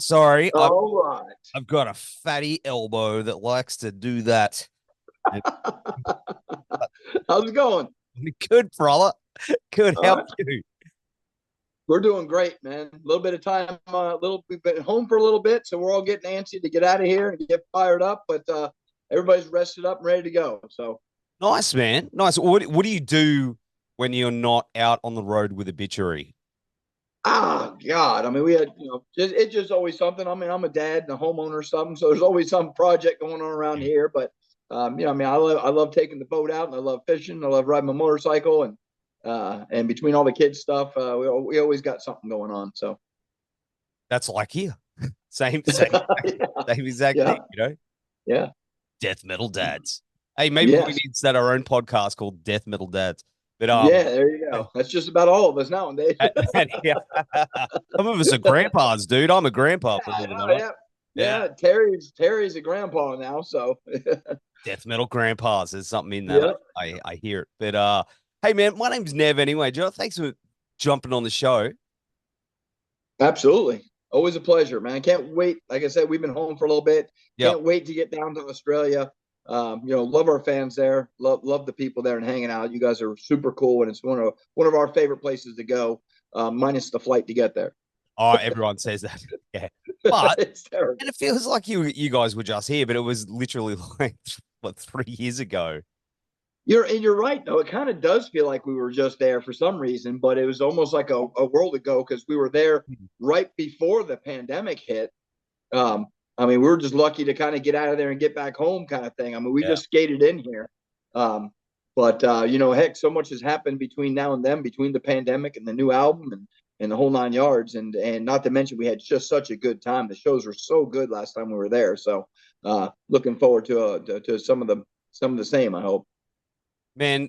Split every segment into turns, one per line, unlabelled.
Sorry,
All right.
I've got a fatty elbow that likes to do that.
How's it going?
Good, brother. Good.
All
How
right.
you?
We're doing great, man. A little bit of time, we've been home for a little bit, so we're all getting antsy to get out of here and get fired up. But everybody's rested up and ready to go. So
Nice, man. Nice. What do you do when you're not out on the road with Obituary?
God, I mean, we had it's just always something. I mean, I'm a dad and a homeowner or something, so there's always some project going on around here. But I mean, I love taking the boat out, and I love fishing. I love riding my motorcycle, and between all the kids stuff, we always got something going on. So
That's like here. Same
yeah.
same exact
Yeah.
thing, you know?
Yeah.
Death Metal Dads. Hey, maybe
Yes.
we need to start our own podcast called Death Metal Dads. But
Yeah, there you go. That's just about all of us nowadays.
yeah. Some of us are grandpas, dude. I'm a grandpa,
Yeah,
believe it
I
or
know,
not.
yeah. Terry's a grandpa now, so
Death Metal Grandpas. There's something in that.
yeah.
I hear it. But hey man, my name's Nev anyway. Joe, thanks for jumping on the show.
Absolutely. Always a pleasure, man. Can't wait. Like I said, we've been home for a little bit.
Yep.
Can't wait to get down to Australia. Love our fans there. Love the people there and hanging out. You guys are super cool, and it's one of our favorite places to go, minus the flight to get there.
Oh, everyone says that. Yeah. But
It's terrible.
and it feels like you guys were just here, but it was literally like what 3 years ago.
You're right though. It kind of does feel like we were just there for some reason, but it was almost like a world ago because we were there right before the pandemic hit. I mean, we were just lucky to kind of get out of there and get back home, kind of thing. I mean, we just skated in here. But heck, so much has happened between now and then, between the pandemic and the new album and the whole 9 yards. And not to mention, we had just such a good time. The shows were so good last time we were there. So looking forward to some of the same, I hope.
Man,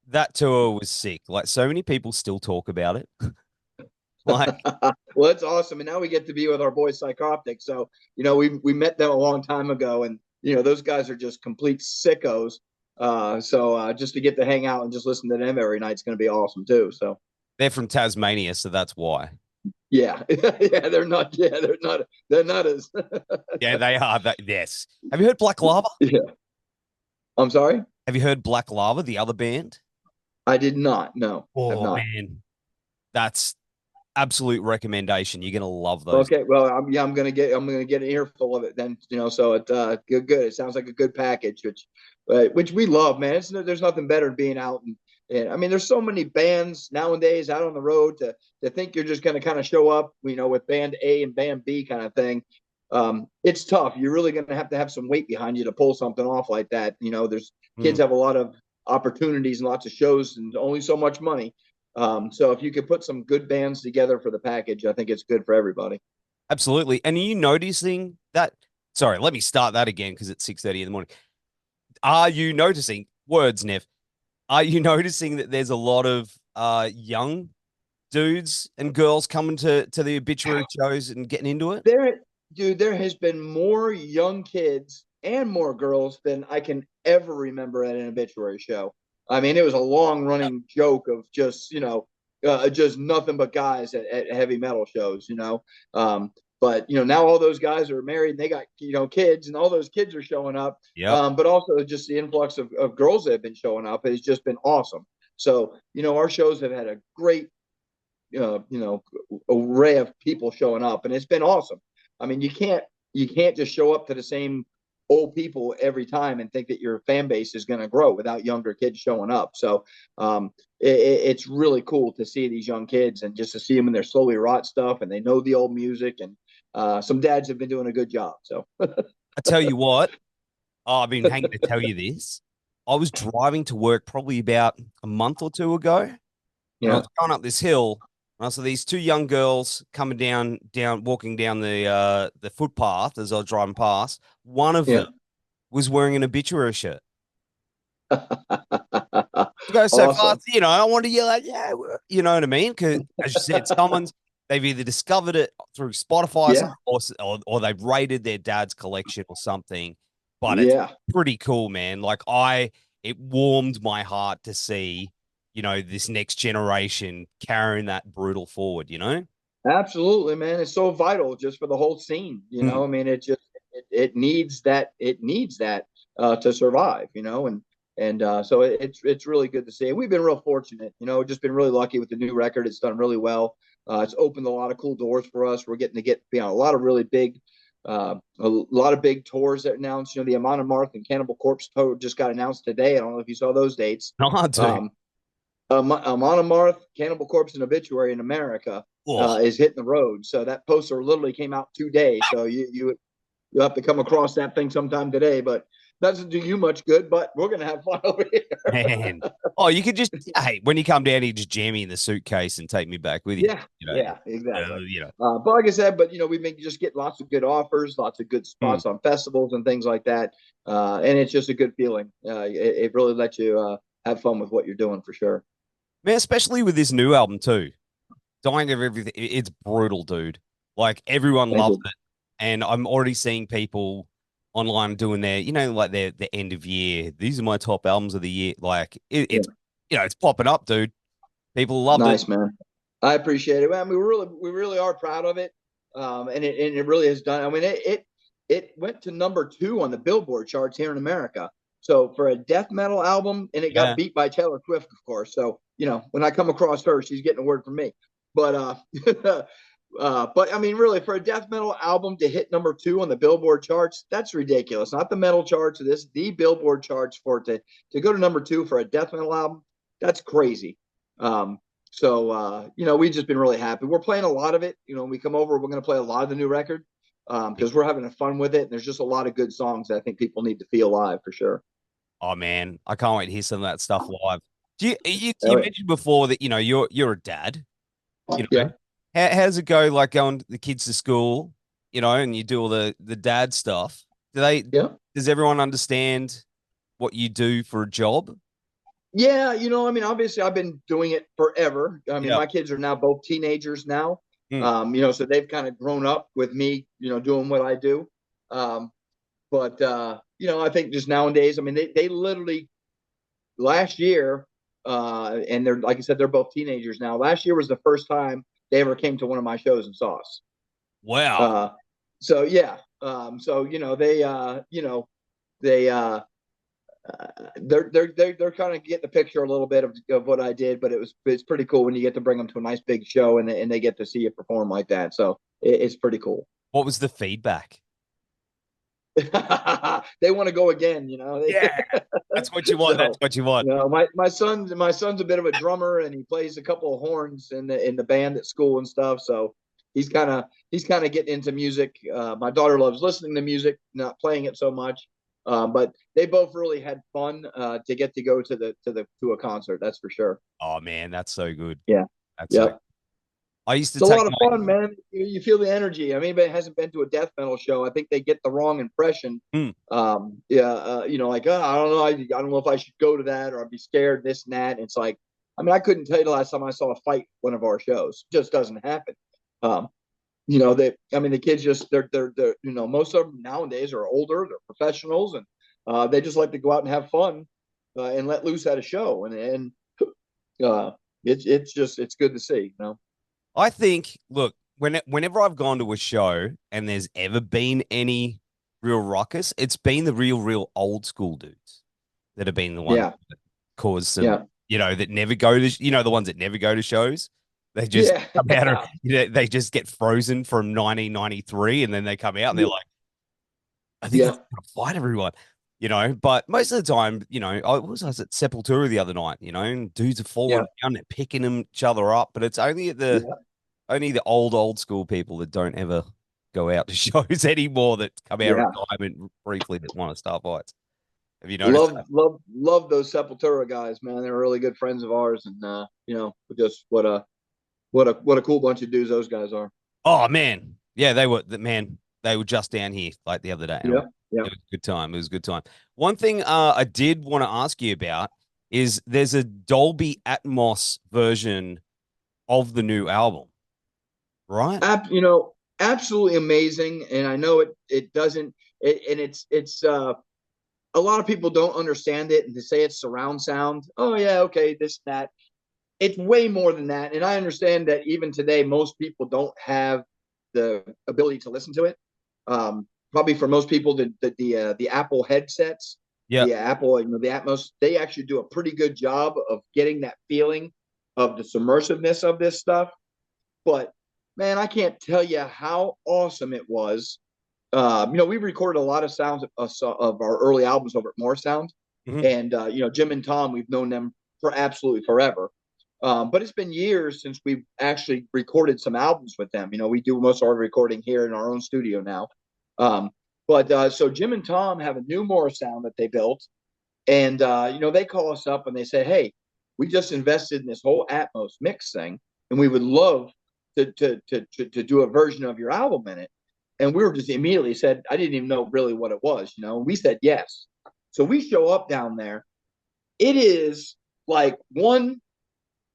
that tour was sick. Like so many people still talk about it. Like,
well, it's awesome, and now we get to be with our boys Psychroptic. So we met them a long time ago, and those guys are just complete sickos. So just to get to hang out and just listen to them every night is going to be awesome too. So
they're from Tasmania, so that's why.
Yeah, yeah, they're not. Yeah, they're not as.
Yeah, they are. Yes. Have you heard Black Lava?
Yeah. I'm sorry.
Have you heard Black Lava, the other band?
I did not. No.
Oh
not.
man, that's absolute recommendation. You're gonna love those.
Okay, well, I'm gonna get an earful of it then. So it good. It sounds like a good package, which we love, man. There's nothing better than being out and I mean, there's so many bands nowadays out on the road to think you're just gonna kind of show up, with band A and band B kind of thing. It's tough. You're really gonna have to have some weight behind you to pull something off like that. There's kids have a lot of opportunities and lots of shows and only so much money. So if you could put some good bands together for the package, I think it's good for everybody.
Absolutely. And are you noticing that? Sorry, let me start that again because it's 6:30 in the morning. Are you noticing words, Nev? Are you noticing that there's a lot of young dudes and girls coming to the Obituary shows and getting into it?
There has been more young kids and more girls than I can ever remember at an Obituary show. I mean, it was a long running joke of just nothing but guys at heavy metal shows, but now all those guys are married and they got kids, and all those kids are showing up.
Yeah.
But also just the influx of girls that have been showing up has just been awesome. So our shows have had a great array of people showing up, and it's been awesome. I mean, you can't just show up to the same old people every time and think that your fan base is going to grow without younger kids showing up. So it's really cool to see these young kids and just to see them in their slowly rot stuff, and they know the old music, and some dads have been doing a good job. So
I tell you what, I've been hanging to tell you this. I was driving to work probably about a month or two ago. And I was going up this hill. And I saw these two young girls coming walking down the footpath as I was driving past. One of them was wearing an Obituary shirt. Go so fast, I want to yell out, yeah, you know what I mean? Because as you said, they've either discovered it through Spotify or they've raided their dad's collection or something. But it's pretty cool, man. Like it warmed my heart to see, this next generation carrying that brutal forward,
Absolutely, man. It's so vital just for the whole scene.
Mm.
I mean, it needs that. It needs that to survive. And so it's really good to see. And we've been real fortunate. Just been really lucky with the new record. It's done really well. It's opened a lot of cool doors for us. We're getting to get a lot of really big, a lot of big tours that announced. The Amon Amarth and Cannibal Corpse tour just got announced today. I don't know if you saw those dates.
No, dude.
Amon Amarth, Cannibal Corpse, and Obituary in America is hitting the road. So that poster literally came out today. So you'll have to come across that thing sometime today, but doesn't do you much good. But we're gonna have fun over here,
man. Oh, you could just when you come down here, just jam me in the suitcase and take me back with you.
Yeah, exactly. But like I said, we just get lots of good offers, lots of good spots on festivals and things like that, and it's just a good feeling. It really lets you have fun with what you're doing for sure.
Man, especially with this new album too. Dying of Everything. It's brutal, dude. Like everyone loves it. And I'm already seeing people online doing their, like their end of year. These are my top albums of the year. Like it's it's popping up, dude. People love it.
Nice, man. I appreciate it. I mean, we really are proud of it. And it really has done. I mean, it went to #2 on the Billboard charts here in America. So for a death metal album, and it got beat by Taylor Swift, of course. So, when I come across her, she's getting a word from me. But but I mean, really, for a death metal album to hit #2 on the Billboard charts, that's ridiculous. Not the metal charts, the Billboard charts for it to go to #2 for a death metal album, that's crazy. So we've just been really happy. We're playing a lot of it. When we come over, we're going to play a lot of the new record because we're having fun with it. And there's just a lot of good songs that I think people need to feel live for sure.
Oh man, I can't wait to hear some of that stuff live. You mentioned before that you're a dad.
Yeah.
How's it go? Like going the kids to school, and you do all the dad stuff. Does everyone understand what you do for a job?
Yeah, I mean, obviously I've been doing it forever. I mean, my kids are now both teenagers now. So they've kind of grown up with me, doing what I do. But I think just nowadays, I mean, they literally last year, and they're, like I said, they're both teenagers now. Last year was the first time they ever came to one of my shows and saw us.
Wow.
So yeah. They're kind of getting the picture a little bit of what I did, but it's pretty cool when you get to bring them to a nice big show and they get to see you perform like that. So it's pretty cool.
What was the feedback?
They want to go again,
Yeah, that's what you want. That's what you want.
My son's a bit of a drummer and he plays a couple of horns in the band at school and stuff. So he's kind of getting into music. My daughter loves listening to music, not playing it so much. But they both really had fun to get to go to a concert. That's for sure.
Oh man, that's so good.
Yeah,
that's so. I used to.
It's a lot of fun, man. You feel the energy. I mean, anybody hasn't been to a death metal show, I think they get the wrong impression. Like I don't know, I don't know if I should go to that or I'd be scared, this and that. And it's like, I mean, I couldn't tell you the last time I saw a fight one of our shows. It just doesn't happen. The kids just they're most of them nowadays are older, they're professionals, and they just like to go out and have fun and let loose at a show, and it's good to see.
I think, look, whenever I've gone to a show and there's ever been any real ruckus, it's been the real old school dudes that have been the ones that cause some, that never go to, the ones that never go to shows. They just come out they just get frozen from 1993 and then they come out and they're like, I think I'm going to fight everyone, but most of the time, I was at Sepultura the other night, and dudes are falling down and picking each other up, but it's only only the old school people that don't ever go out to shows anymore that come out of retirement briefly that want to start fights. Have you noticed?
Love those Sepultura guys, man. They're really good friends of ours, and just what a cool bunch of dudes those guys are.
Oh man, yeah, they were just down here like the other day.
Yeah.
It was a good time. It was a good time. One thing I did want to ask you about is there's a Dolby Atmos version of the new album, right?
Absolutely amazing. And I know it doesn't. And it's a lot of people don't understand it, and to say it's surround sound. Oh yeah, okay, this, that. It's way more than that. And I understand that even today, most people don't have the ability to listen to it. Probably for most people, the Apple headsets,
Yeah.
the Apple, the Atmos, they actually do a pretty good job of getting that feeling of the submersiveness of this stuff. But man, I can't tell you how awesome it was. We recorded a lot of sounds of our early albums over at More Sound.
Mm-hmm.
And Jim and Tom, we've known them for absolutely forever. But it's been years since we've actually recorded some albums with them. We do most of our recording here in our own studio now. So Jim and Tom have a new More Sound that they built. And, they call us up and they say, hey, we just invested in this whole Atmos mix thing, and we would love to do a version of your album in it. And we were just immediately said, I didn't even know really what it was, we said yes. So we show up down there. It is like 1,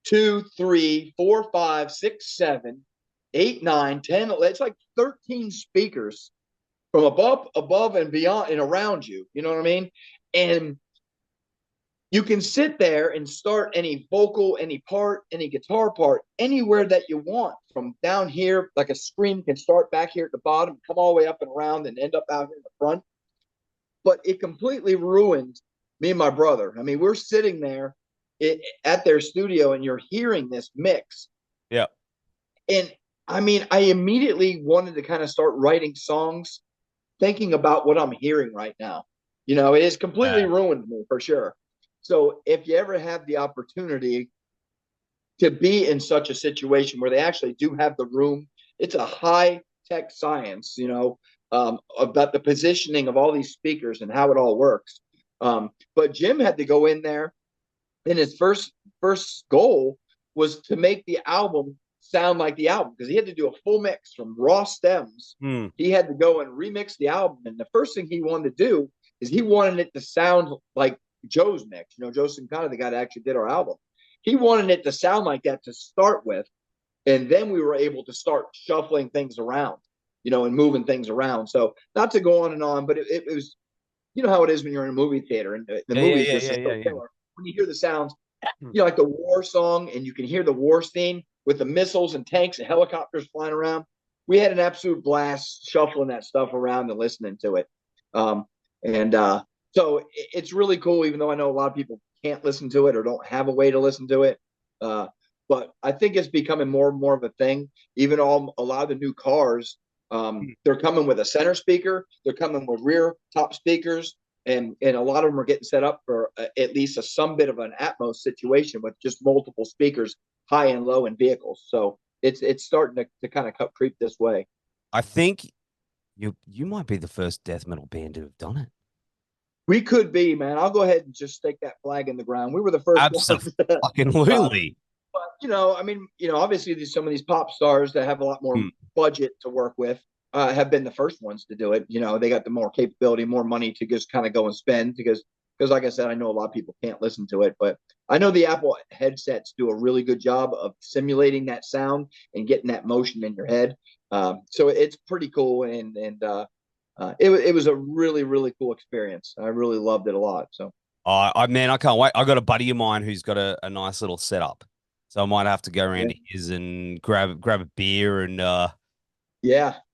2, 3, 4, 5, 6, 7, 8, 9, 10. It's like 13 speakers from above and beyond and around you. You know what I mean? And you can sit there and start any vocal, any part, any guitar part, anywhere that you want. From down here, like a scream can start back here at the bottom, come all the way up and around and end up out here in the front. But it completely ruined me and my brother. I mean, we're sitting there at their studio and you're hearing this mix.
Yeah.
And I mean, I immediately wanted to kind of start writing songs thinking about what I'm hearing right now. It has completely ruined me for sure. So if you ever have the opportunity to be in such a situation where they actually do have the room, it's a high tech science, about the positioning of all these speakers and how it all works. But Jim had to go in there, and his first goal was to make the album sound like the album, because he had to do a full mix from raw stems. He had to go and remix the album. And the first thing he wanted to do is he wanted it to sound like Joe's mix. Joe Sincata, the guy that actually did our album. He wanted it to sound like that to start with. And then we were able to start shuffling things around, and moving things around. So not to go on and on, but it was, how it is when you're in a movie theater and the movie's just killer. When you hear the sounds, like the war song, and you can hear the war scene with the missiles and tanks and helicopters flying around. We had an absolute blast shuffling that stuff around and listening to it. So it's really cool, even though I know a lot of people can't listen to it or don't have a way to listen to it. But I think it's becoming more and more of a thing. Even a lot of the new cars, they're coming with a center speaker. They're coming with rear top speakers. And a lot of them are getting set up for at least some bit of an Atmos situation with just multiple speakers, high and low in vehicles. So it's starting to kind of creep this way.
I think you might be the first death metal band to have done it.
We could be, man. I'll go ahead and just stake that flag in the ground. We were the first.
Absolutely.
But I mean, obviously some of these pop stars that have a lot more budget to work with have been the first ones to do it. They got the more capability, more money to just kind of go and spend because like I said, I know a lot of people can't listen to it, but I know the Apple headsets do a really good job of simulating that sound and getting that motion in your head. So it's pretty cool. And it was a really, really cool experience. I really loved it a lot. So,
man, I can't wait. I got a buddy of mine who's got a nice little setup, so I might have to go around to his and grab a beer and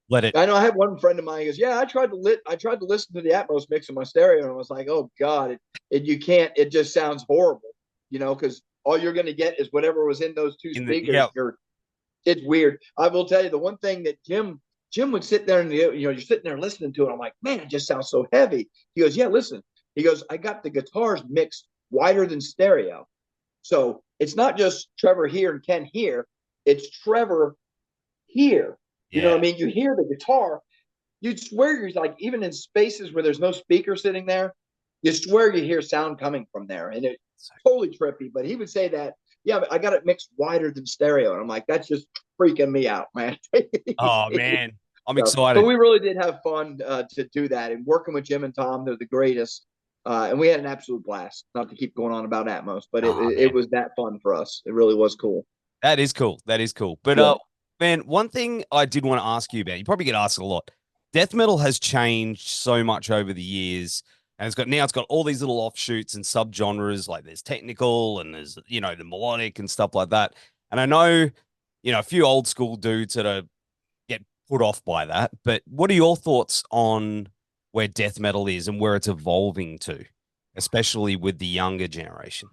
let it.
I know I had one friend of mine who goes, yeah, I tried to listen to the Atmos mix in my stereo, and I was like, oh God, you can't. It just sounds horrible, because all you're going to get is whatever was in those two speakers. It's weird. I will tell you the one thing that Jim would sit there and you're sitting there listening to it. I'm like, man, it just sounds so heavy. He goes, yeah, listen. He goes, I got the guitars mixed wider than stereo. So it's not just Trevor here and Ken here. It's Trevor here. You know what I mean? You hear the guitar. You'd swear you're like, even in spaces where there's no speaker sitting there, you swear you hear sound coming from there. And it's totally trippy. But he would say that, yeah, I got it mixed wider than stereo. And I'm like, that's just freaking me out, man.
Oh, man. I'm excited.
But we really did have fun to do that. And working with Jim and Tom, they're the greatest. And we had an absolute blast. Not to keep going on about Atmos, but it was that fun for us. It really was cool.
That is cool. But, man, one thing I did want to ask you about, you probably get asked a lot. Death metal has changed so much over the years. And it's got all these little offshoots and subgenres, like there's technical and there's, you know, the melodic and stuff like that. And I know, you know, a few old school dudes that are get put off by that. But what are your thoughts on where death metal is and where it's evolving to, especially with the younger generation?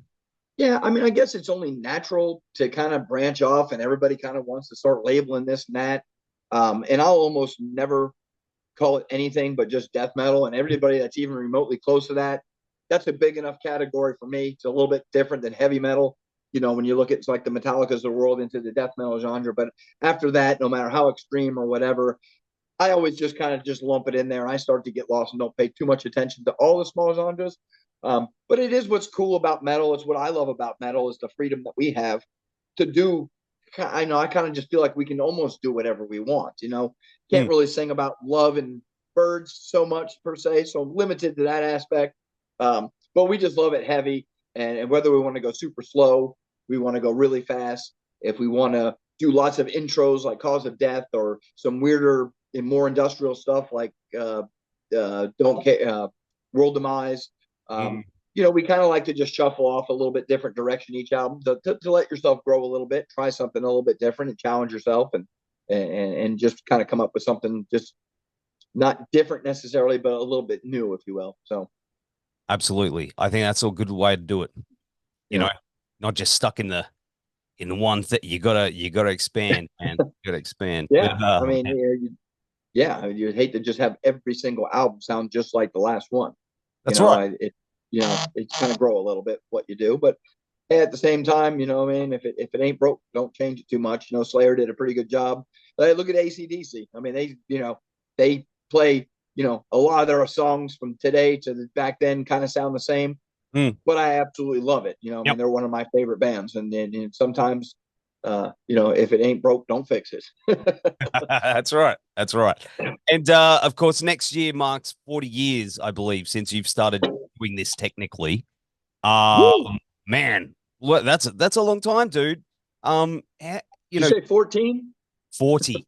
Yeah, I mean, I guess it's only natural to kind of branch off, and everybody kind of wants to start labeling this and that. And I'll almost never call it anything but just death metal. And everybody that's even remotely close to that, that's a big enough category for me. It's a little bit different than heavy metal. You know, when you look at it's like the Metallicas of the world into the death metal genre. But after that, no matter how extreme or whatever, I always just kind of just lump it in there. I start to get lost and don't pay too much attention to all the small genres. But it is what's cool about metal. It's what I love about metal is the freedom that we have to do. I know I kind of just feel like we can almost do whatever we want. You know, can't really sing about love and birds so much per se, so I'm limited to that aspect. But we just love it heavy, and whether we want to go super slow, we want to go really fast. If we want to do lots of intros like Cause of Death or some weirder and more industrial stuff like Don't Care, World Demise. You know, we kind of like to just shuffle off a little bit different direction each album to let yourself grow a little bit, try something a little bit different and challenge yourself and just kind of come up with something just not different necessarily, but a little bit new, if you will. So
Absolutely. I think that's a good way to do it. You know, not just stuck in the one thing. You gotta expand, man. You gotta expand.
Yeah. But, I mean, you'd hate to just have every single album sound just like the last one.
That's right.
It's kind of grow a little bit what you do, but at the same time, you know what I mean? If it ain't broke, don't change it too much. You know, Slayer did a pretty good job. Look at AC/DC. I mean, they play, you know, a lot of their songs from today to back then kind of sound the same, but I absolutely love it. You know, I mean, they're one of my favorite bands, and sometimes, you know, if it ain't broke, don't fix it.
That's right. That's right. And of course, next year marks 40 years, I believe, since you've started doing this technically. Man, that's a long time, dude. You know,
say 14?
40.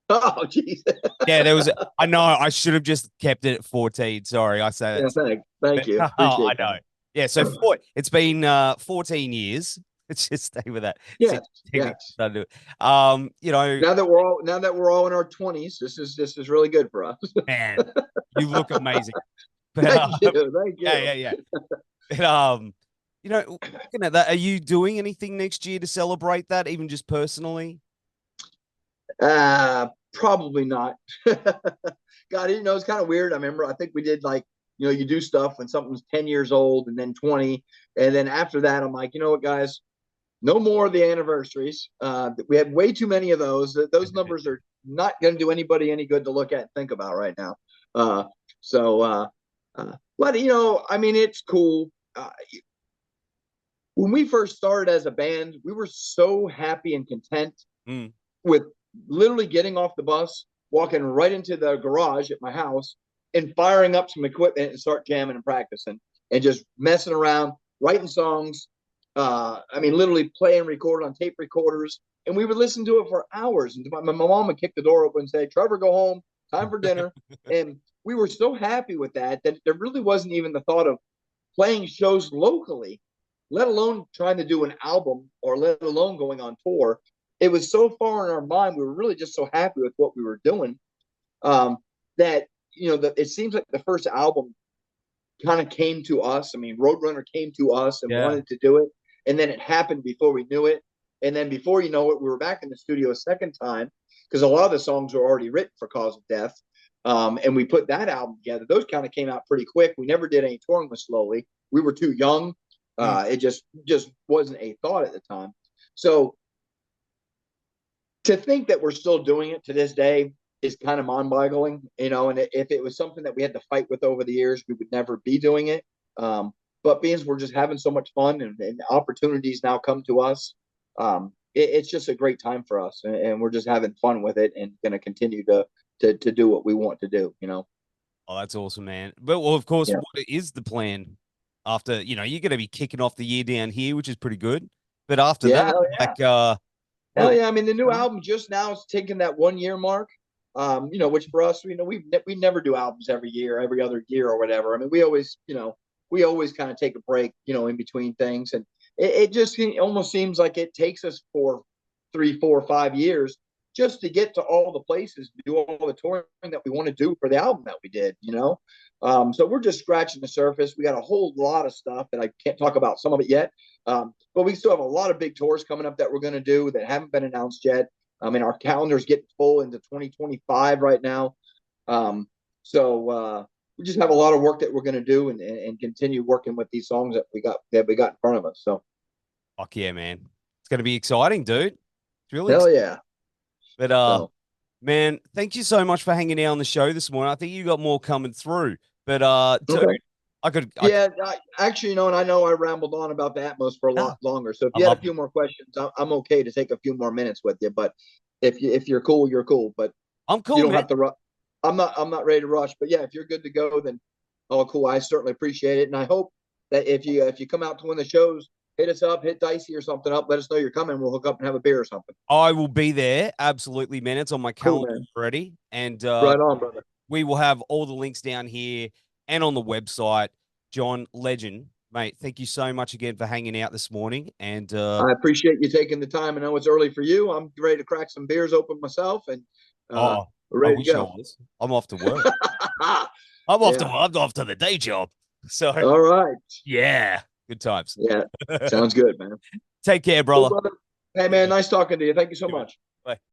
Oh, jeez.
Yeah, there was. I know. I should have just kept it at 14. Sorry, I say that.
Yeah, thank you.
Oh, I know. Yeah, so it's been 14 years. Let's just stay with that.
Yes.
You know,
now that we're all in our 20s, this is really good for us.
Man, you look amazing. But,
thank you.
Yeah. And, you know, looking at that, are you doing anything next year to celebrate that, even just personally?
Probably not. God, you know, it's kind of weird. I remember, I think we did like, you know, you do stuff when something's 10 years old and then 20. And then after that, I'm like, you know what, guys, no more of the anniversaries. We have way too many of those. Those numbers are not going to do anybody any good to look at and think about right now. But, you know, I mean, it's cool. When we first started as a band, we were so happy and content with literally getting off the bus, walking right into the garage at my house and firing up some equipment and start jamming and practicing and just messing around, writing songs. I mean, literally play and record on tape recorders. And we would listen to it for hours. And my mom would kick the door open and say, Trevor, go home, time for dinner. And we were so happy with that there really wasn't even the thought of playing shows locally, let alone trying to do an album or let alone going on tour. It was so far in our mind. We were really just so happy with what we were doing that, you know, it seems like the first album kind of came to us. I mean, Roadrunner came to us and wanted to do it. And then it happened before we knew it. And then before you know it, we were back in the studio a second time because a lot of the songs were already written for Cause of Death. And we put that album together. Those kind of came out pretty quick. We never did any touring with Slowly. We were too young. It just wasn't a thought at the time. So to think that we're still doing it to this day is kind of mind-boggling, you know, and if it was something that we had to fight with over the years, we would never be doing it. But being we're just having so much fun and opportunities now come to us, it's just a great time for us, and we're just having fun with it and going to continue to do what we want to do, you know.
Oh, that's awesome, man. But well, of course, what is the plan after, you know, you're going to be kicking off the year down here, which is pretty good. But after that,
hell yeah. I mean, the new album just now is taking that 1 year mark. which for us, we never do albums every year, every other year or whatever. I mean, we always kind of take a break, in between things. And it just almost seems like it takes us for 3, 4, 5 years just to get to all the places, to do all the touring that we want to do for the album that we did, So we're just scratching the surface. We got a whole lot of stuff that I can't talk about some of it yet. But we still have a lot of big tours coming up that we're going to do that haven't been announced yet. I mean, our calendar's getting full into 2025 right now. So we just have a lot of work that we're going to do and continue working with these songs that we got in front of us. So,
fuck yeah, man. It's going to be exciting, dude. It's really
hell yeah.
But man, thank you so much for hanging out on the show this morning. I think you got more coming through. But dude,
okay. Actually, and I know I rambled on about the Atmos for a lot longer. So if you had a few more questions, I'm okay to take a few more minutes with you. But if you're cool, you're cool. But
I'm cool.
You don't have to rush. I'm not ready to rush. But yeah, if you're good to go, then cool. I certainly appreciate it, and I hope that if you come out to one of the shows, hit us up, hit Dicey or something up. Let us know you're coming. We'll hook up and have a beer or something.
I will be there. Absolutely, man. It's on my calendar already. And
right on, brother.
We will have all the links down here and on the website. John, legend, mate. Thank you so much again for hanging out this morning. And
I appreciate you taking the time. I know it's early for you. I'm ready to crack some beers open myself, and we're ready to go.
I'm off to work. I'm off to the day job. So
all right.
Yeah. Good times.
Yeah. Sounds good, man.
Take care, brother.
Hey, man. Nice talking to you. Thank you so much.
Bye.